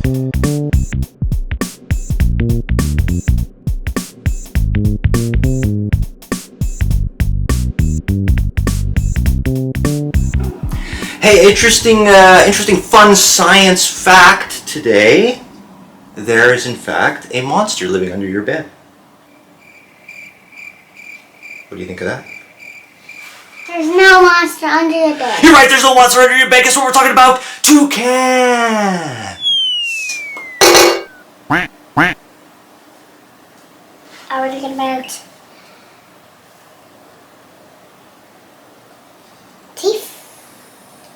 Hey, interesting fun science fact today. There is, in fact, a monster living under your bed. What do you think of that? There's no monster under your bed. You're right, there's no monster under your bed. Guess what we're talking about? Toucan! Are we talking about teeth?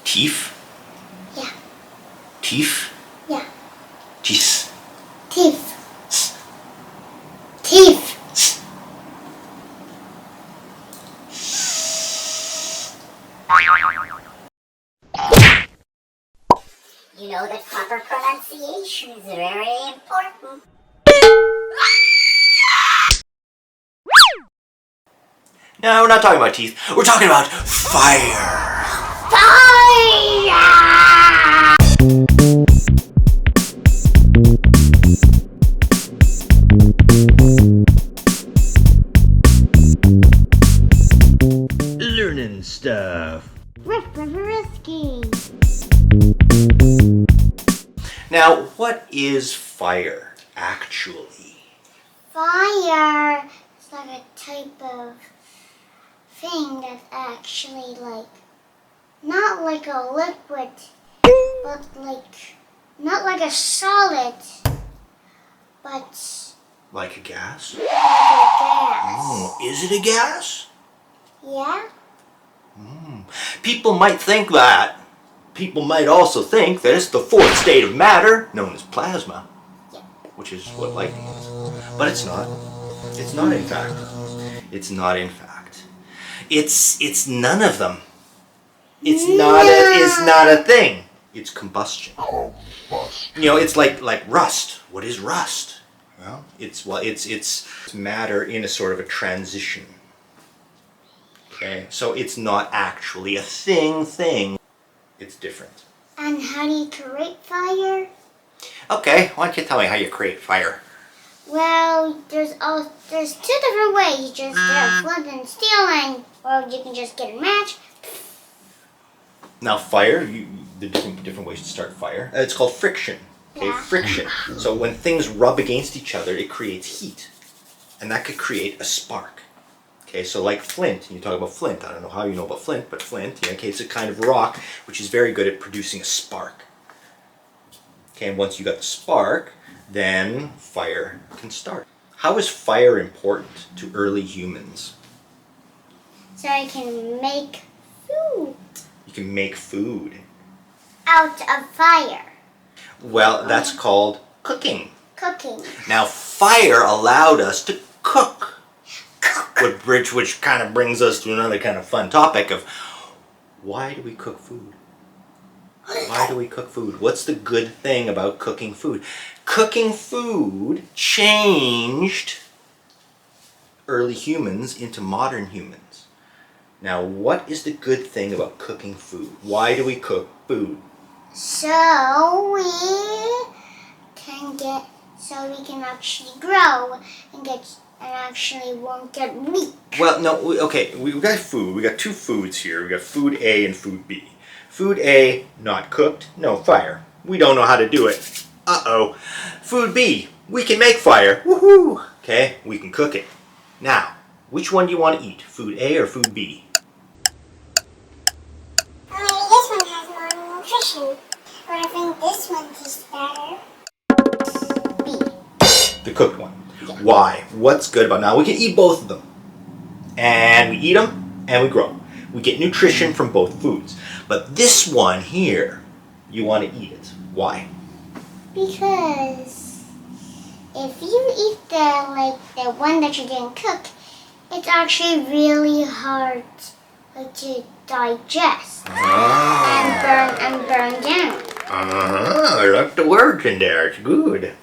Teeth? Yeah. Teeth? Yeah. Teeth. Teeth. Teeth. You know that proper pronunciation is very important. No, we're not talking about teeth. We're talking about fire. Fire! Learning stuff. Risky. Now, what is fire, actually? Fire is like a type of thing that's actually not like a liquid, but not like a solid, but Like a gas? like a gas. Oh, is it a gas? Yeah? People might think that. People might also think that it's the fourth state of matter, known as plasma, Yep. which is what lightning is. But it's not. It's not in fact. It's not in fact. It's none of them. It's not a thing. It's combustion. You know, it's like rust. What is rust? Well, it's matter in a sort of a transition. Okay, so it's not actually a thing. It's different. And how do you create fire? Okay, why don't you tell me how you create fire? Well, there's two different ways. You just get flint and steel, or you can just get a match. Now, fire, the different ways to start fire. It's called friction. Okay, Yeah. friction. So when things rub against each other, it creates heat, and that could create a spark. Okay, so like flint, you talk about flint. I don't know how you know about flint, but flint, okay, it's a kind of rock which is very good at producing a spark. Okay, and once you got the spark, then fire can start. How is fire important to early humans? So I can make food You can make food. out of fire. Well, that's called cooking. Cooking. Now, fire allowed us to cook. Which kind of brings us to another kind of fun topic of why do we cook food? Why do we cook food? What's the good thing about cooking food? Cooking food changed early humans into modern humans. Now, what is the good thing about cooking food? Why do we cook food? So we can actually grow and actually won't get weak. Well, no, we got food. We got two foods here. We got food A and food B. Food A, not cooked, no fire. We don't know how to do it. Uh-oh. Food B, we can make fire. Woohoo! Okay, we can cook it. Now, which one do you want to eat? Food A or food B? Maybe this one has more nutrition. Or I think this one tastes better. B. The cooked one. Why? What's good about now? We can eat both of them. And we eat them and we grow. We get nutrition from both foods. But this one here, you want to eat it. Why? Because if you eat the one that you didn't cook, it's actually really hard to digest and burn down. I like the words in there. It's good.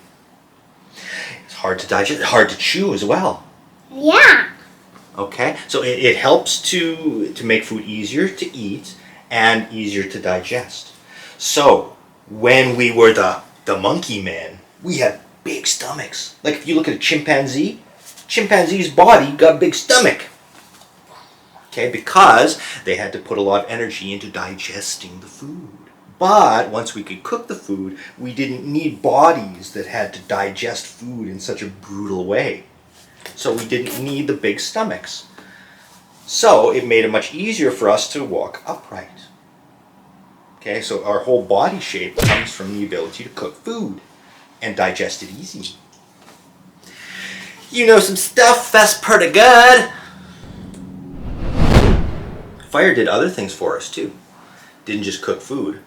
It's hard to digest, hard to chew as well. Yeah. Okay, so it helps to make food easier to eat and easier to digest. So when we were the the monkey men, we have big stomachs. Like if you look at a chimpanzee's body got a big stomach. Okay, because they had to put a lot of energy into digesting the food. But once we could cook the food, we didn't need bodies that had to digest food in such a brutal way. So we didn't need the big stomachs. So it made it much easier for us to walk upright. Okay, so our whole body shape comes from the ability to cook food and digest it easy. You know some stuff, that's pretty good. Fire did other things for us too. Didn't just cook food.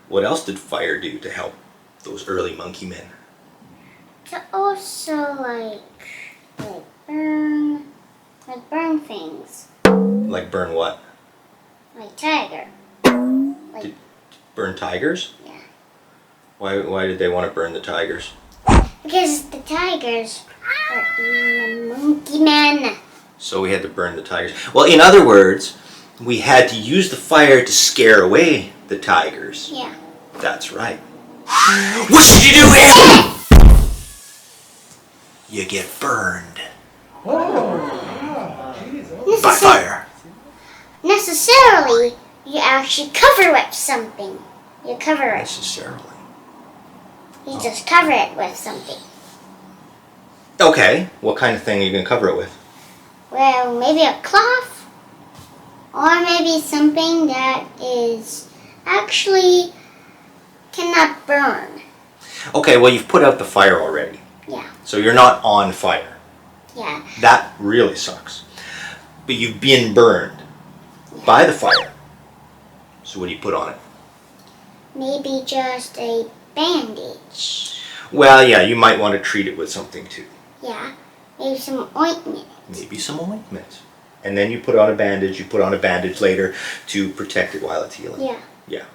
What else did fire do to help those early monkey men? To also burn things. Like burn what? Like tiger. Burn tigers? Yeah. Why did they want to burn the tigers? Because the tigers are eating the monkey men. So we had to burn the tigers. Well, in other words, we had to use the fire to scare away the tigers. Yeah. That's right. What did you do here? You get burned by fire. Necessarily, you actually cover it with something. You cover it. Necessarily. You just cover it with something. Okay, what kind of thing are you going to cover it with? Well, maybe a cloth. Or maybe something that is actually cannot burn. Okay, well you've put out the fire already. Yeah. So you're not on fire. Yeah. That really sucks. But you've been burned by the fire. So what do you put on it? Maybe just a bandage. Well, yeah, you might want to treat it with something too. Yeah. Maybe some ointment. Maybe some ointment. And then you put on a bandage. You put on a bandage later to protect it while it's healing. Yeah. Yeah.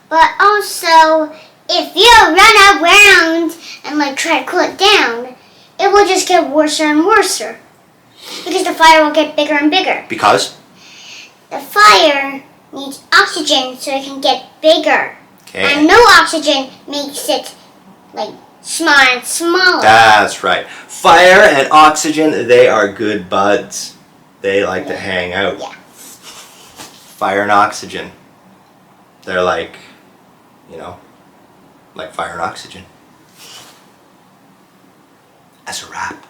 But also, if you run around and try to cool it down, it will just get worse and worse. Because the fire will get bigger and bigger. Because? The fire needs oxygen so it can get bigger. Okay. And no oxygen makes it smaller and smaller. That's right. Fire and oxygen, they are good buds. They like to hang out. Yeah. Fire and oxygen. They're like fire and oxygen. That's a wrap.